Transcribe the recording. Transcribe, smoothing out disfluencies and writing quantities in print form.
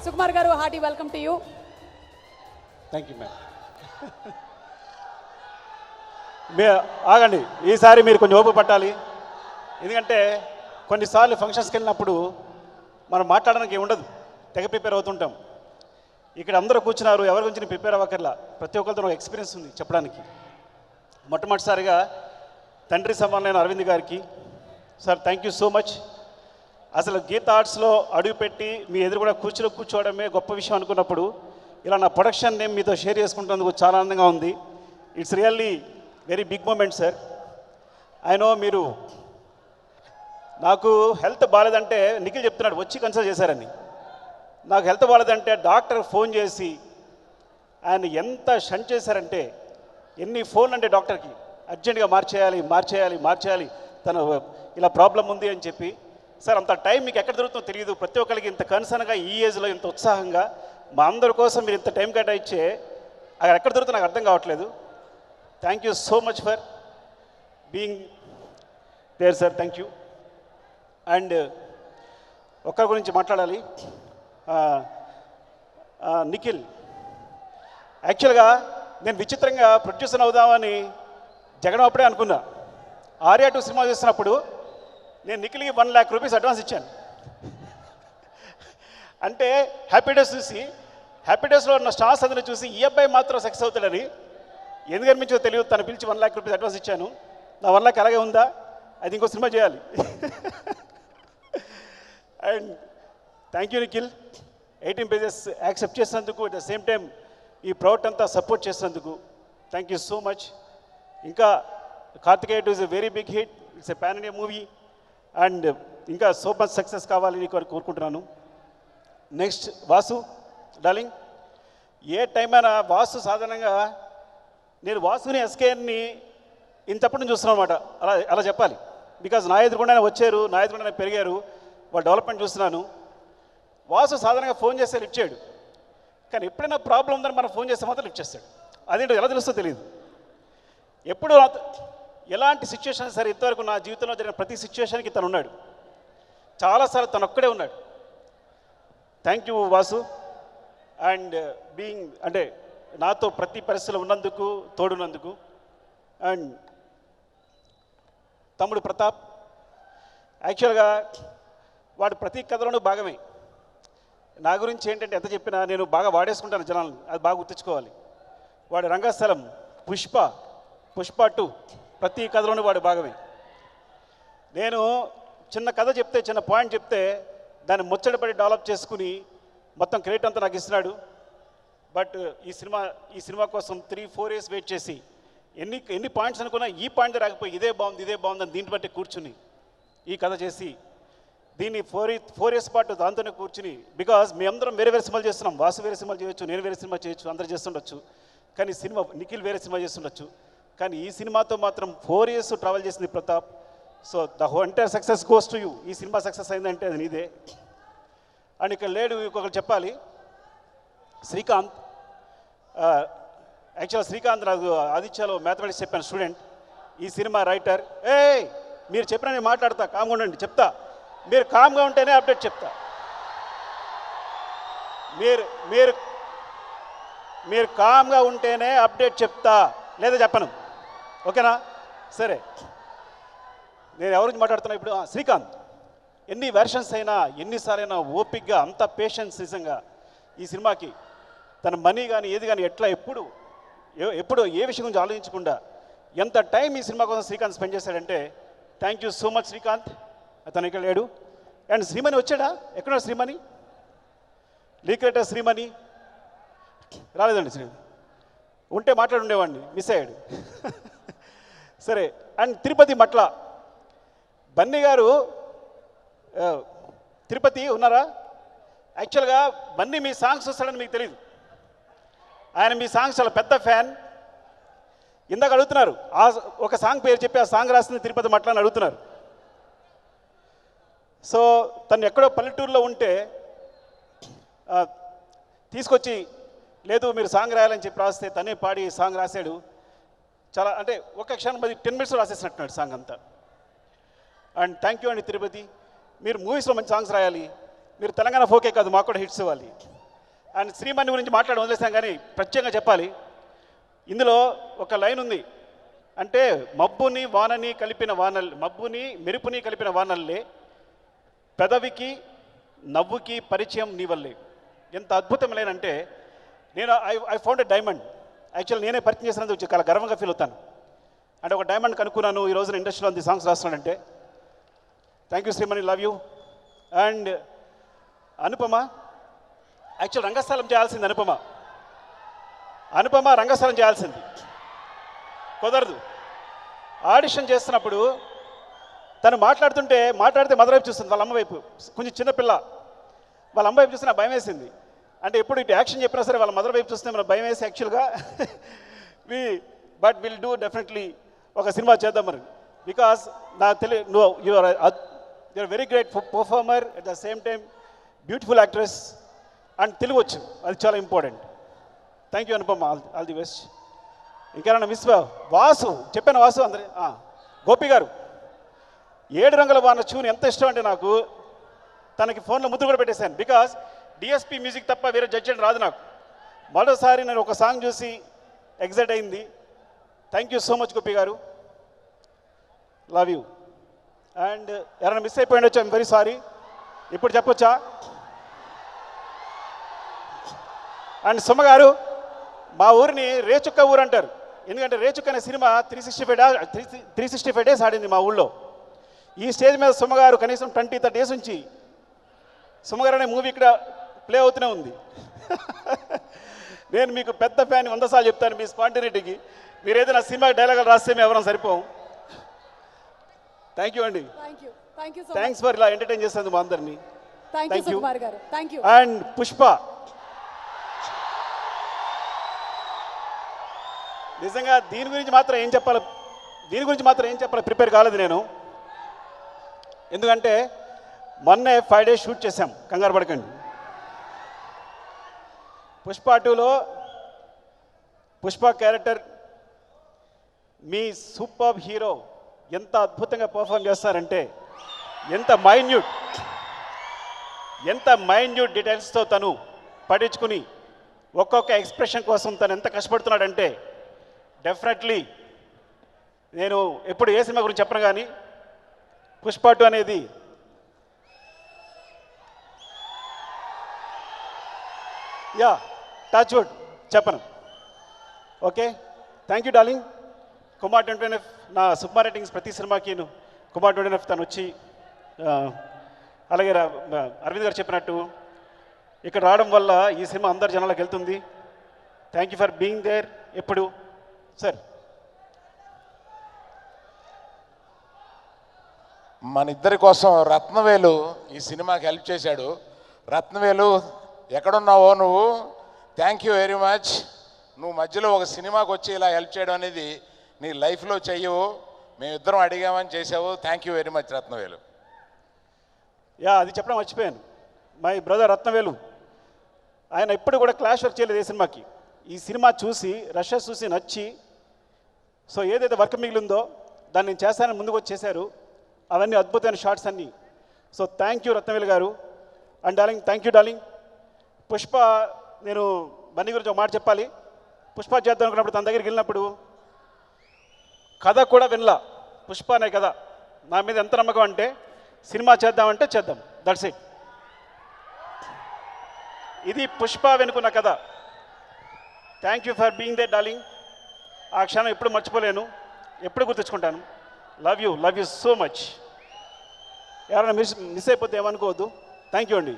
సుకుమార్ గారు, hearty welcome to you. Thank you ma'am. ఆగండి, ఈసారి మీరు కొంచెం ఓపిక పట్టాలి. ఎందుకంటే కొన్నిసార్లు ఫంక్షన్స్కి వెళ్ళినప్పుడు మనం మాట్లాడడానికి ఉండదు, తెగ ప్రిపేర్ అవుతుంటాం. ఇక్కడ అందరూ కూర్చున్నారు, ఎవరి గురించి ప్రిపేర్ అవ్వకర్లా, ప్రతి ఒక్కరితో ఒక ఎక్స్పీరియన్స్ ఉంది చెప్పడానికి. మొట్టమొదటిసారిగా తండ్రి సమానమైన అరవింద్ గారికి sir thank you so much. అసలు గీత ఆర్ట్స్లో అడుగుపెట్టి మీ ఎదురు కూడా కూర్చోవడమే గొప్ప విషయం అనుకున్నప్పుడు ఇలా నా ప్రొడక్షన్ నేమ్ మీతో షేర్ చేసుకుంటున్నందుకు చాలా ఆనందంగా ఉంది. It's really very big moment sir. I know మీరు నాకు హెల్త్ బాగాలేదంటే నిఖిల్ చెప్తున్నాడు వచ్చి కన్సల్ట్ చేశారని. నాకు హెల్త్ బాగాలేదంటే డాక్టర్ ఫోన్ చేసి ఆయన ఎంత షంట్ చేశారంటే, ఎన్ని ఫోన్లు అంటే డాక్టర్కి అర్జెంటుగా మార్చేయాలి తను ఇలా ప్రాబ్లం ఉంది అని చెప్పి. సార్ అంత టైం మీకు ఎక్కడ దొరుకుతుందో తెలియదు. ప్రతి ఒక్కరికి ఇంత కన్సర్న్గా ఈ ఏజ్లో ఇంత ఉత్సాహంగా మా అందరి కోసం మీరు ఇంత టైం కేటాయించే అక్కడ ఎక్కడ దొరుకుతుందో నాకు అర్థం కావట్లేదు. Thank you so much for being there sir, thank you. And ఒక్కరి గురించి మాట్లాడాలి, నిఖిల్. యాక్చువల్గా నేను విచిత్రంగా ప్రొడ్యూసర్ అవుదామని జగన్ అప్పుడే అనుకున్నా. ఆర్యా 2 సినిమా చేస్తున్నప్పుడు నేను నిఖిల్కి 1 lakh రూపీస్ అడ్వాన్స్ ఇచ్చాను. అంటే హ్యాపీ డేస్ చూసి, హ్యాపీ డేస్లో ఉన్న స్టార్స్ అందరిని చూసి ఈ అబ్బాయి మాత్రం సక్సెస్ అవుతాడని ఎందుకు అనిపించో తెలియదు, తను పిలిచి 1 lakh రూపీస్ అడ్వాన్స్ ఇచ్చాను. నా 1 lakh అలాగే ఉందా, అది ఇంకో సినిమా చేయాలి. And thank you Nikhil, 18 pages accept చేసినందుకు, అట్ ద సేమ్ టైం ఈ ప్రాజెక్ట్ అంతా సపోర్ట్ చేసినందుకు థ్యాంక్ యూ సో మచ్. ఇంకా Karthikeya 2 is a very big hit, it's a pan India movie and ఇంకా సో మచ్ సక్సెస్ కావాలని కోరుకుంటున్నాను. నెక్స్ట్ వాసు డార్లింగ్, ఏ time అయినా వాసు సాధారణంగా నేను వాసుని ఎస్కేఎన్ని ఇంతప్పటి నుంచి చూస్తున్నాను అనమాట. అలా చెప్పాలి, బికాజ్ నా ఎదురుకుండానే వచ్చారు, నా ఎదురుకుండానే పెరిగారు, వాళ్ళ డెవలప్మెంట్ చూస్తున్నాను. వాసు సాధారణంగా ఫోన్ చేస్తే లిఫ్ట్ చేయడు, కానీ ఎప్పుడైనా ప్రాబ్లం ఉందని మనం ఫోన్ చేస్తే మాత్రం లిఫ్ట్ చేస్తాడు. అదేంటో ఎలా తెలుస్తుందో తెలియదు. ఎప్పుడు ఎలాంటి సిచ్యువేషన్ సరే ఇంతవరకు నా జీవితంలో జరిగిన ప్రతి సిచ్యువేషన్కి తను ఉన్నాడు. చాలాసార్లు తను ఒక్కడే ఉన్నాడు. Thank you Vasu. And being అంటే నాతో ప్రతి పరిస్థితిలో ఉన్నందుకు, తోడున్నందుకు. అండ్ తమ్ముడు ప్రతాప్, యాక్చువల్గా వాడు ప్రతి కథలోనూ భాగమే. నా గురించి ఏంటంటే ఎంత చెప్పినా నేను బాగా వాడేసుకుంటాను జనాలను, అది బాగా గుర్తుంచుకోవాలి. వాడు రంగస్థలం, పుష్ప 2 ప్రతి కథలోనూ వాడు భాగమే. నేను చిన్న కథ చెప్తే, చిన్న పాయింట్ చెప్తే దాన్ని ముచ్చటపడి డెవలప్ చేసుకుని మొత్తం క్రెడిట్ అంతా నాకు ఇస్తున్నాడు. బట్ ఈ సినిమా కోసం 3-4 years వెయిట్ చేసి ఎన్ని పాయింట్స్ అనుకున్నా ఈ పాయింట్ రాకపోయి ఇదే బాగుంది అని దీన్ని బట్టి కూర్చుని ఈ కథ చేసి దీన్ని 4 years పాటు దాంతోనే కూర్చుని, బికాజ్ మేమందరం వేరే సినిమాలు చేస్తున్నాం. వాసు వేరే సినిమాలు చేయొచ్చు, నేను వేరే సినిమా చేయొచ్చు, అందరూ చేస్తుండొచ్చు. కానీ నిఖిల్ వేరే సినిమా చేస్తుండొచ్చు. కానీ ఈ సినిమాతో మాత్రం 4 years ట్రావెల్ చేసింది Pratap. So the entire success goes to you. ఈ సినిమా సక్సెస్ అయిందంటే అది నీదే. అండ్ ఇక్కడ లేడు, ఇంకొకరు చెప్పాలి, శ్రీకాంత్. యాక్చువల్గా శ్రీకాంత్ నాకు ఆదిత్యలో మ్యాథమెటిక్స్ చెప్పాను స్టూడెంట్, ఈ సినిమా రైటర్. మీరు చెప్పిన నేను మాట్లాడతా, కామ్గా ఉండండి, చెప్తా. మీరు కామ్గా ఉంటేనే అప్డేట్ చెప్తా. మీరు కామ్గా ఉంటేనే అప్డేట్ చెప్తా, లేదా చెప్పను. ఓకేనా? సరే, నేను ఎవరికి మాట్లాడుతున్నా ఇప్పుడు? శ్రీకాంత్. ఎన్ని వెర్షన్స్ అయినా, ఎన్నిసార్లైనా ఓపిక్గా, అంత పేషెన్స్ నిజంగా ఈ సినిమాకి. తన మనీ కానీ ఏది కానీ ఎట్లా ఎప్పుడు ఏ విషయం గురించి ఆలోచించకుండా ఎంత టైం ఈ సినిమా కోసం శ్రీకాంత్ స్పెండ్ చేశాడంటే thank you so much Srikanth. అతను ఇక్కడ లేడు. అండ్ శ్రీమణి వచ్చాడా? ఎక్కడున్నాడు శ్రీమణి? లీక్రేటర్ శ్రీమణి రాలేదండి. శ్రీమణి ఉంటే మాట్లాడుండేవాడిని, మిస్ అయ్యాడు. సరే, అండ్ తిరుపతి మట్ల బన్నీ గారు. తిరుపతి ఉన్నారా? యాక్చువల్గా బన్నీ మీ సాంగ్స్ వస్తాడని మీకు తెలియదు. ఆయన మీ సాంగ్స్ చాలా పెద్ద ఫ్యాన్. ఇందాక అడుగుతున్నారు ఒక సాంగ్ పేరు చెప్పి ఆ సాంగ్ రాసింది తిరుపతి మట్ల అని అడుగుతున్నారు. సో తను ఎక్కడో పల్లెటూరులో ఉంటే తీసుకొచ్చి, లేదు మీరు సాంగ్ రాయాలని చెప్పి రాస్తే తనే పాడి సాంగ్ రాశాడు. చాలా అంటే ఒక క్షణం 10 minutes రాసేసినట్టున్నాడు సాంగ్ అంతా. అండ్ థ్యాంక్ యూ అండి తిరుపతి. మీరు మూవీస్లో మంచి సాంగ్స్ రాయాలి. మీరు తెలంగాణ ఫోకే కాదు, మాకు కూడా హిట్స్ ఇవ్వాలి. అండ్ శ్రీమణి గురించి మాట్లాడి వదిలేసాం కానీ ప్రత్యేకంగా చెప్పాలి. ఇందులో ఒక లైన్ ఉంది, అంటే మబ్బుని వానని కలిపిన వానల్, మబ్బుని మెరుపుని కలిపిన వానల్లే పెదవికి నవ్వుకి పరిచయం నీ వల్లే. ఎంత అద్భుతం లేనంటే నేను I found a diamond. Actual నేనే పరిచయం చేసినందుకు చాలా గర్వంగా ఫీల్ అవుతాను. అంటే ఒక డైమండ్ కనుక్కున్నాను ఈ రోజున ఇండస్ట్రీలో అంత సాంగ్స్ రాస్తున్నాడంటే. Thank you Srimani, love you. And Anupama, actual Rangasthalam చేయాల్సింది అనుపమ రంగస్థలం చేయాల్సింది, కుదరదు. ఆడిషన్ చేస్తున్నప్పుడు తను మాట్లాడితే మదర్ వైపు చూస్తుంది, వాళ్ళ అమ్మ వైపు. కొంచెం చిన్నపిల్ల, వాళ్ళ అమ్మ వైపు చూస్తే నాకు భయం వేసింది. అంటే ఎప్పుడు ఇటు యాక్షన్ చెప్పినా సరే వాళ్ళ మదర్ వైపు చూస్తే మనకు భయం వేసి యాక్చువల్గా బట్ విల్ డూ డెఫినెట్లీ ఒక సినిమా చేద్దాం మరి. బికాస్ నాకు you are very great performer, at the same time beautiful actress and Telugu వచ్చు, అది చాలా important. Thank you Anupama, all the best. ఇంకేమన్నా మిస్ వాసు, చెప్పాను వాసు అందరి గోపి గారు, 7 రంగుల వాన చూని ఎంత ఇష్టం అంటే నాకు, తనకి ఫోన్లో ముద్దు కూడా పెట్టేశాను. బికాస్ డిఎస్పి మ్యూజిక్ తప్ప వేరే జడ్జ్ అని రాదు నాకు. మరోసారి నేను ఒక సాంగ్ చూసి ఎగ్జైట్ అయింది. Thank you so much Gopi గారు, లవ్ యూ. అండ్ ఎవరైనా మిస్ అయిపోయి ఉండొచ్చు, ఐఎమ్ వెరీ సారీ. ఇప్పుడు చెప్పొచ్చా? అండ్ సుమ గారు, మా ఊరిని రేచుక్క ఊరు అంటారు, ఎందుకంటే రేచుక్క అనే సినిమా 365 డేస్ ఆడింది మా ఊళ్ళో. ఈ స్టేజ్ మీద సుమ గారు కనీసం 20-30 డేస్ నుంచి సుమ గారు అనే మూవీ ఇక్కడ ప్లే అవుతూనే ఉంది. నేను మీకు పెద్ద ఫ్యాన్, 100 సార్లు చెప్తాను మీ స్పాంటినిటీకి. మీరు ఏదైనా సినిమా డైలాగులు రాస్తే మేము ఎవరైనా సరిపోం. థ్యాంక్ యూ అండి, థ్యాంక్స్ ఫర్ ఇలా ఎంటర్టైన్ చేసేందుకు మా అందరినీ. Thank you. అండ్ పుష్ప, నిజంగా దీని గురించి మాత్రం ఏం చెప్పాలి ప్రిపేర్ కాలేదు నేను. ఎందుకంటే మొన్నే 5 days షూట్ చేశాం, కంగారు పడకండి. పుష్ప 2లో పుష్ప క్యారెక్టర్ మీ సూపర్ హీరో ఎంత అద్భుతంగా పర్ఫామ్ చేస్తారంటే, ఎంత మైన్యూట్ డీటెయిల్స్తో తను పడించుకుని ఒక్కొక్క ఎక్స్ప్రెషన్ కోసం తను ఎంత కష్టపడుతున్నాడంటే, డెఫినెట్లీ నేను ఎప్పుడు ఏ సినిమా గురించి చెప్పను కానీ పుష్ప 2 అనేది టచ్ వుడ్ చెప్పను. Okay, thank you darling. Kumar 29F నా సుకుమార్ రేటింగ్స్ ప్రతి సినిమాకి కుమార్ 29F తను వచ్చి, అలాగే అరవింద్ గారు చెప్పినట్టు ఇక్కడ రావడం వల్ల ఈ సినిమా అందరు జనాలకు వెళ్తుంది. Thank you for being there ఎప్పుడు సార్. మన ఇద్దరి కోసం రత్నవేలు ఈ సినిమాకి హెల్ప్ చేశాడు. రత్నవేలు ఎక్కడున్నావో నువ్వు, థ్యాంక్ యూ వెరీ మచ్. నువ్వు మధ్యలో ఒక సినిమాకి వచ్చి ఇలా హెల్ప్ చేయడం అనేది నీ లైఫ్లో చెయ్యవు, మేమిద్దరం అడిగామని చేసావు. Thank you very much Rathnavelu. అది చెప్పడం మర్చిపోయాను. మై బ్రదర్ రత్నవేలు, ఆయన ఎప్పుడు కూడా క్లాష్ వర్క్ చేయలేదు ఏ సినిమాకి. ఈ సినిమా చూసి రషెస్ చూసి నచ్చి, సో ఏదైతే వర్క్ మిగిలిందో దాన్ని నేను చేస్తానని ముందుకు వచ్చి చేశారు. అవన్నీ అద్భుతమైన షార్ట్స్ అన్నీ. సో థ్యాంక్ యూ రత్నవేలు గారు. And darling, thank you darling. Pushpa, నేను బన్నీ గురించి ఒక మాట చెప్పాలి. పుష్ప చేద్దాం అనుకున్నప్పుడు తన దగ్గరికి వెళ్ళినప్పుడు కథ కూడా వినలా. పుష్ప అనే కథ నా మీద ఎంత నమ్మకం అంటే, సినిమా చేద్దామంటే చేద్దాం, దట్స్ ఇట్. ఇది పుష్ప వెనుకున్న కథ. Thank you for being there darling. ఆ క్షణం ఎప్పుడు మర్చిపోలేను, ఎప్పుడు గుర్తుంచుకుంటాను. Love you so much. ఎవరైనా మిస్ అయిపోతే ఏమనుకోవద్దు. థ్యాంక్ యూ అండి.